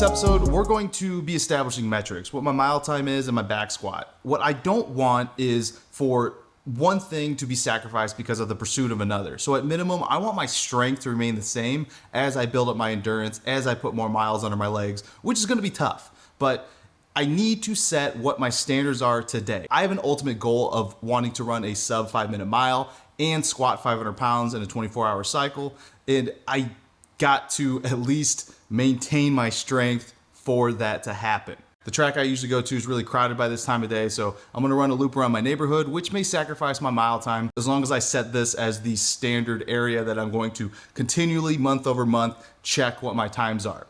this episode, we're going to be establishing metrics, what my mile time is and my back squat. What I don't want is for one thing to be sacrificed because of the pursuit of another. So at minimum, I want my strength to remain the same as I build up my endurance, as I put more miles under my legs, which is going to be tough. But I need to set what my standards are today. I have an ultimate goal of wanting to run a sub 5-minute mile and squat 500 pounds in a 24-hour cycle. And I got to at least maintain my strength for that to happen. The track I usually go to is really crowded by this time of day, so I'm gonna run a loop around my neighborhood, which may sacrifice my mile time as long as I set this as the standard area that I'm going to continually, month over month, check what my times are.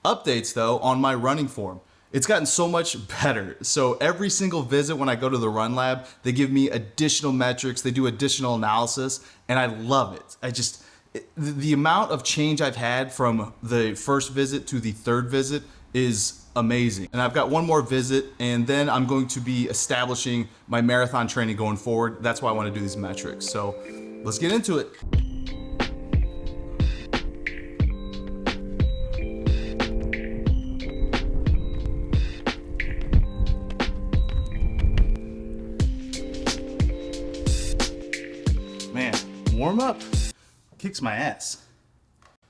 Updates though on my running form. It's gotten so much better. So every single visit when I go to the run lab, they give me additional metrics, they do additional analysis, and I love it. The amount of change I've had from the first visit to the third visit is amazing. And I've got one more visit, and then I'm going to be establishing my marathon training going forward. That's why I want to do these metrics. So let's get into it. Man, warm up kicks my ass.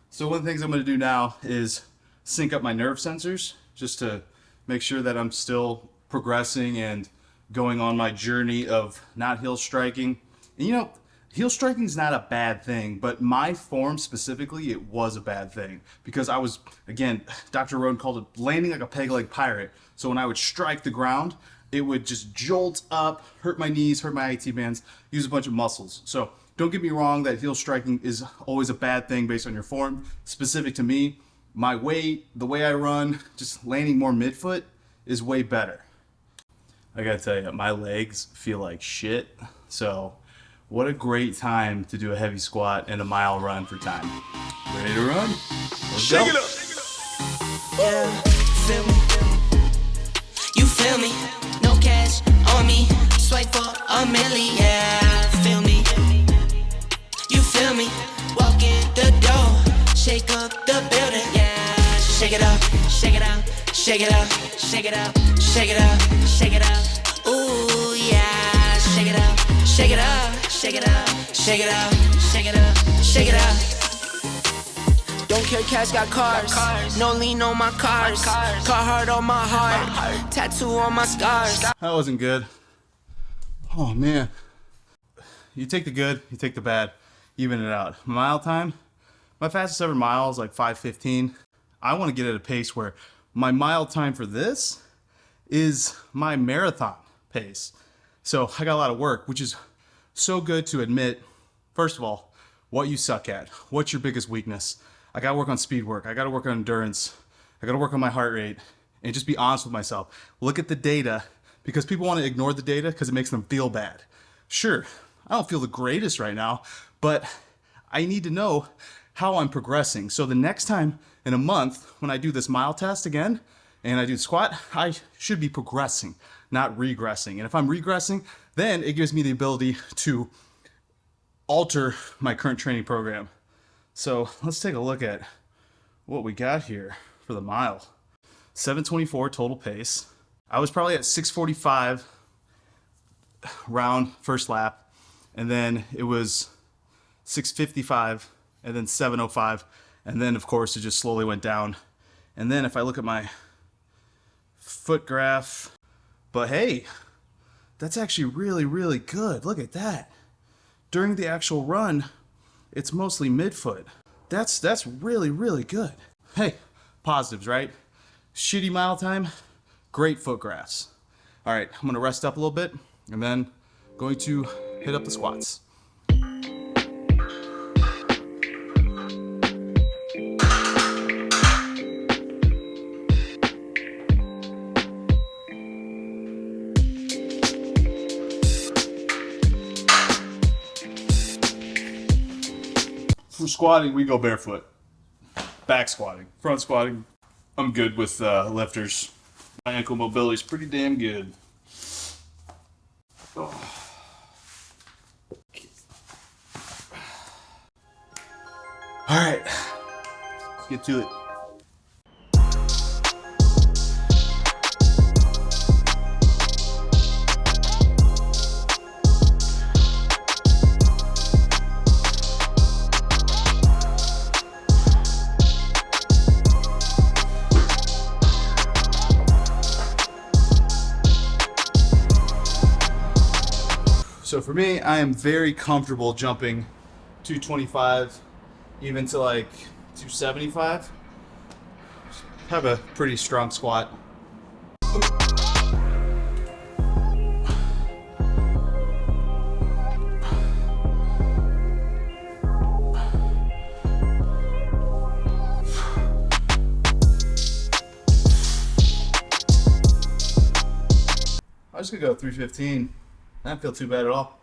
So one of the things I'm going to do now is sync up my nerve sensors just to make sure that I'm still progressing and going on my journey of not heel striking. And you know, heel striking is not a bad thing, but my form specifically, it was a bad thing because I was, again, Dr. Roden called it landing like a peg leg pirate. So when I would strike the ground, it would just jolt up, hurt my knees, hurt my IT bands, use a bunch of muscles. So don't get me wrong that heel striking is always a bad thing based on your form. Specific to me, my weight, the way I run, just landing more midfoot is way better. I gotta tell you, my legs feel like shit. So what a great time to do a heavy squat and a mile run for time. Ready to run? Let's Shake go. it up. Yeah, feel me? You feel me? No cash on me. Swipe for a milli. Yeah, feel me? You feel me? Walk in the door. Shake up the building. Yeah, shake it up. Shake it out. Shake it up. Shake it up. Shake it up. Shake it up. Ooh, yeah. Shake it up. Shake it up. Shake it up. Shake it up. Shake it up. Shake it up. Don't care, cash got cars. No lean on my cars. Carhartt on my heart. Tattoo on my scars. That wasn't good. Oh man. You take the good, you take the bad, even it out. Mile time, my fastest ever mile is like 5:15. I want to get at a pace where my mile time for this is my marathon pace. So I got a lot of work, which is so good to admit, first of all, what you suck at. What's your biggest weakness? I got to work on speed work. I got to work on endurance. I got to work on my heart rate and just be honest with myself. Look at the data because people want to ignore the data because it makes them feel bad. Sure, I don't feel the greatest right now, but I need to know how I'm progressing. So the next time in a month when I do this mile test again and I do the squat, I should be progressing, not regressing. And if I'm regressing, then it gives me the ability to alter my current training program. So let's take a look at what we got here for the mile. 7:24 total pace. I was probably at 6:45 round first lap, and then it was 6:55 and then 7:05, and then of course it just slowly went down. And then if I look at my foot graph, but hey, that's actually really, really good. Look at that. During the actual run, it's mostly midfoot. That's really, really good. Hey, positives, right? Shitty mile time, great foot graphs. All right, I'm gonna rest up a little bit and then going to hit up the squats. For squatting, we go barefoot. Back squatting. Front squatting, I'm good with lifters. My ankle mobility is pretty damn good. Oh. All right, let's get to it. for me, I am very comfortable jumping 225, even to like 275. Have a pretty strong squat. I'm just gonna go 315. I don't feel too bad at all.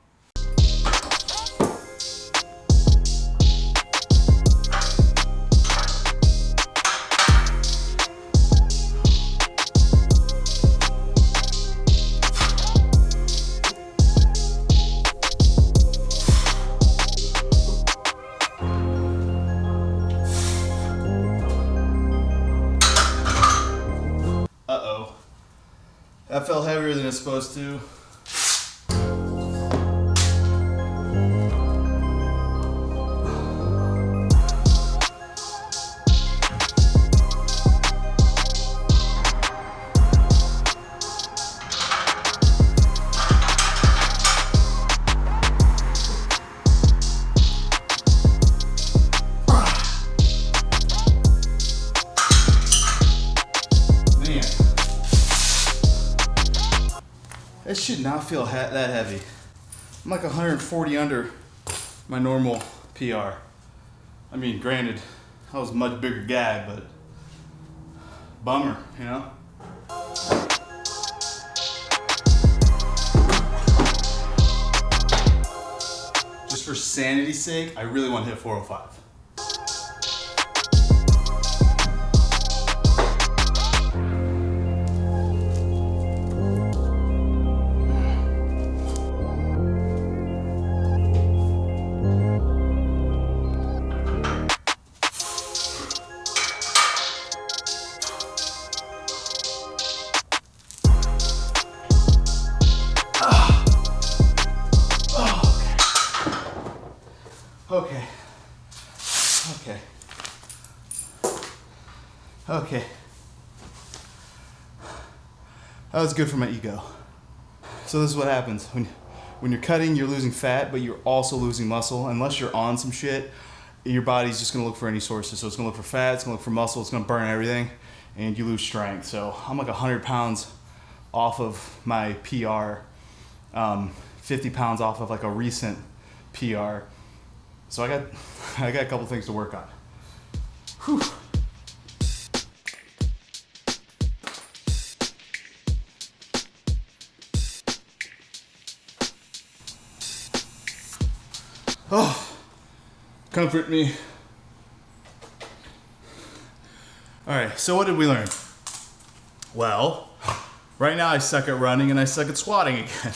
Uh-oh. That felt heavier than it's supposed to. That should not feel that heavy. I'm like 140 under my normal PR. I mean, granted, that was a much bigger gag, but bummer, you know? Just for sanity's sake, I really want to hit 405. Okay. That was good for my ego. So this is what happens. When you're cutting, you're losing fat, but you're also losing muscle. Unless you're on some shit, your body's just gonna look for any sources. So it's gonna look for fat, it's gonna look for muscle, it's gonna burn everything, and you lose strength. So I'm like 100 pounds off of my PR, 50 pounds off of like a recent PR. So I got a couple things to work on. Whew. Oh, comfort me. All right, so what did we learn? Well, right now I suck at running and I suck at squatting again.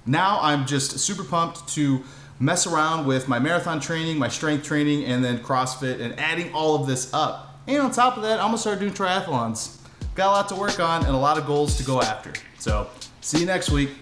Now I'm just super pumped to mess around with my marathon training, my strength training, and then CrossFit, and adding all of this up. And on top of that, I'm gonna start doing triathlons. Got a lot to work on and a lot of goals to go after. So, see you next week.